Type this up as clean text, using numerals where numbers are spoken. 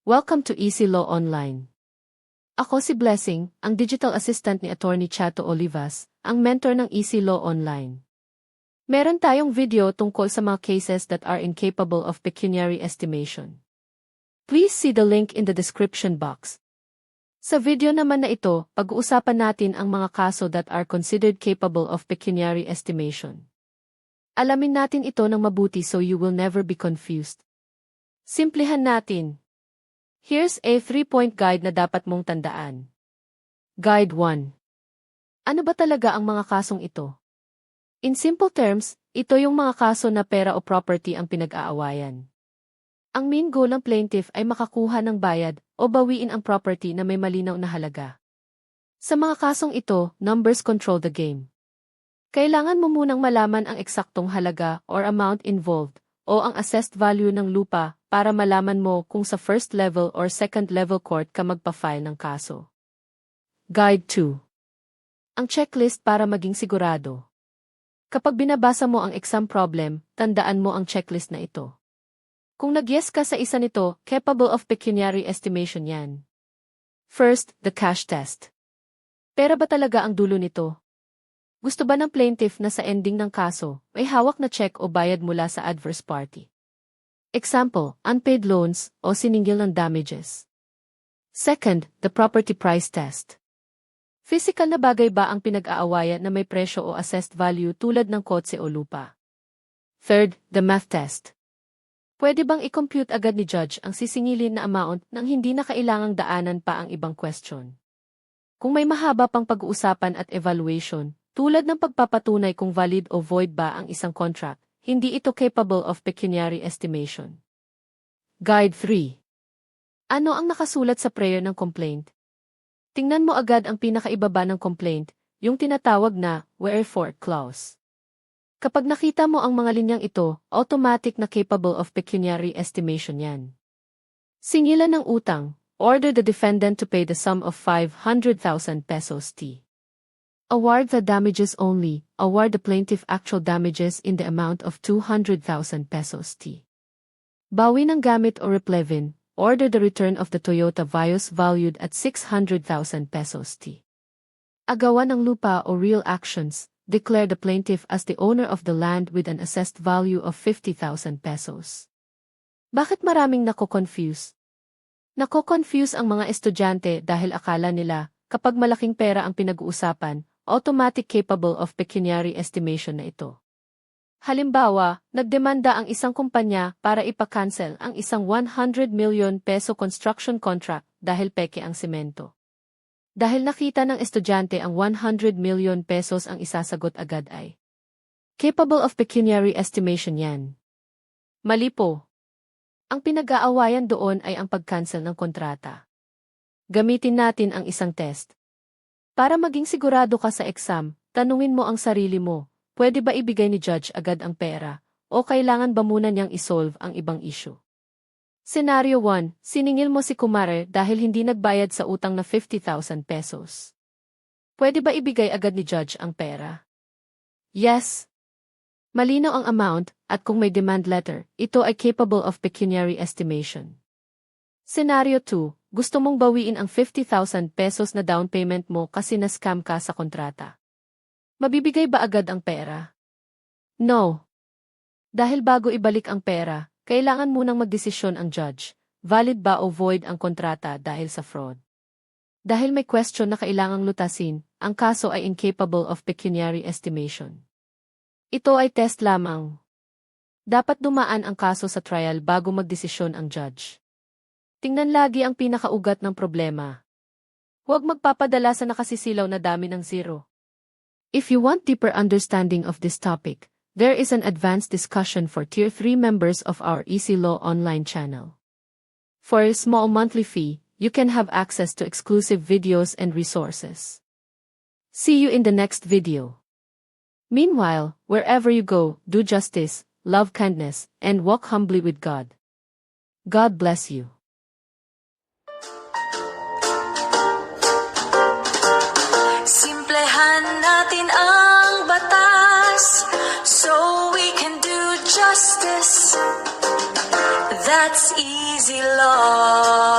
Welcome to Easy Law Online. Ako si Blessing, ang digital assistant ni Attorney Chato Olivas, ang mentor ng Easy Law Online. Meron tayong video tungkol sa mga cases that are incapable of pecuniary estimation. Please see the link in the description box. Sa video naman na ito, pag-uusapan natin ang mga kaso that are considered capable of pecuniary estimation. Alamin natin ito ng mabuti so you will never be confused. Simplihan natin. Here's a 3-point guide na dapat mong tandaan. Guide 1. Ano ba talaga ang mga kasong ito? In simple terms, ito yung mga kaso na pera o property ang pinag-aawayan. Ang main goal ng plaintiff ay makakuha ng bayad o bawiin ang property na may malinaw na halaga. Sa mga kasong ito, numbers control the game. Kailangan mo munang malaman ang eksaktong halaga or amount involved o ang assessed value ng lupa para malaman mo kung sa first level or second level court ka magpa-file ng kaso. Guide 2. Ang checklist para maging sigurado. Kapag binabasa mo ang exam problem, tandaan mo ang checklist na ito. Kung nag-yes ka sa isa nito, capable of pecuniary estimation yan. First, the cash test. Pera ba talaga ang dulo nito? Gusto ba ng plaintiff na sa ending ng kaso, may hawak na check o bayad mula sa adverse party? Example, unpaid loans o siningil ng damages. Second, the property price test. Physical na bagay ba ang pinag-aawayan na may presyo o assessed value tulad ng kotse o lupa? Third, the math test. Pwede bang i-compute agad ni judge ang sisingilin na amount nang hindi na kailangang daanan pa ang ibang question? Kung may mahaba pang pag-uusapan at evaluation, tulad ng pagpapatunay kung valid o void ba ang isang contract, hindi ito capable of pecuniary estimation. Guide 3. Ano ang nakasulat sa prayer ng complaint? Tingnan mo agad ang pinakaibaba ng complaint, yung tinatawag na wherefore clause. Kapag nakita mo ang mga linyang ito, automatic na capable of pecuniary estimation yan. Singilan ng utang, order the defendant to pay the sum of 500,000 pesos t. Award the damages only, award the plaintiff actual damages in the amount of 200,000 pesos t. Bawi ng gamit o replevin, order the return of the Toyota Vios valued at 600,000 pesos t. Agawan ng lupa o real actions, declare the plaintiff as the owner of the land with an assessed value of 50,000 pesos. Bakit maraming nako-confuse? Nako-confuse ang mga estudyante dahil akala nila, kapag malaking pera ang pinag-uusapan, automatic capable of pecuniary estimation na ito. Halimbawa, nagdemanda ang isang kumpanya para ipa-cancel ang isang 100 million peso construction contract dahil peke ang semento. Dahil nakita ng estudyante ang 100 million pesos ang isasagot agad ay capable of pecuniary estimation yan. Mali po. Ang pinag-aawayan doon ay ang pag-cancel ng kontrata. Gamitin natin ang isang test. Para maging sigurado ka sa exam, tanungin mo ang sarili mo, pwede ba ibigay ni judge agad ang pera, o kailangan ba muna niyang isolve ang ibang issue? Scenario 1, siningil mo si Kumare dahil hindi nagbayad sa utang na 50,000 pesos. Pwede ba ibigay agad ni judge ang pera? Yes. Malinaw ang amount, at kung may demand letter, ito ay capable of pecuniary estimation. Scenario 2, gusto mong bawiin ang 50,000 pesos na down payment mo kasi na-scam ka sa kontrata. Mabibigay ba agad ang pera? No. Dahil bago ibalik ang pera, kailangan munang magdesisyon ang judge, valid ba o void ang kontrata dahil sa fraud. Dahil may question na kailangang lutasin, ang kaso ay incapable of pecuniary estimation. Ito ay test lamang. Dapat dumaan ang kaso sa trial bago magdesisyon ang judge. Tingnan lagi ang pinakaugat ng problema. Huwag magpapadala sa nakasisilaw na dami ng zero. If you want deeper understanding of this topic, there is an advanced discussion for Tier 3 members of our Easy Law online channel. For a small monthly fee, you can have access to exclusive videos and resources. See you in the next video. Meanwhile, wherever you go, do justice, love kindness, and walk humbly with God. God bless you. Simplehan natin ang batas so we can do justice. That's easy law.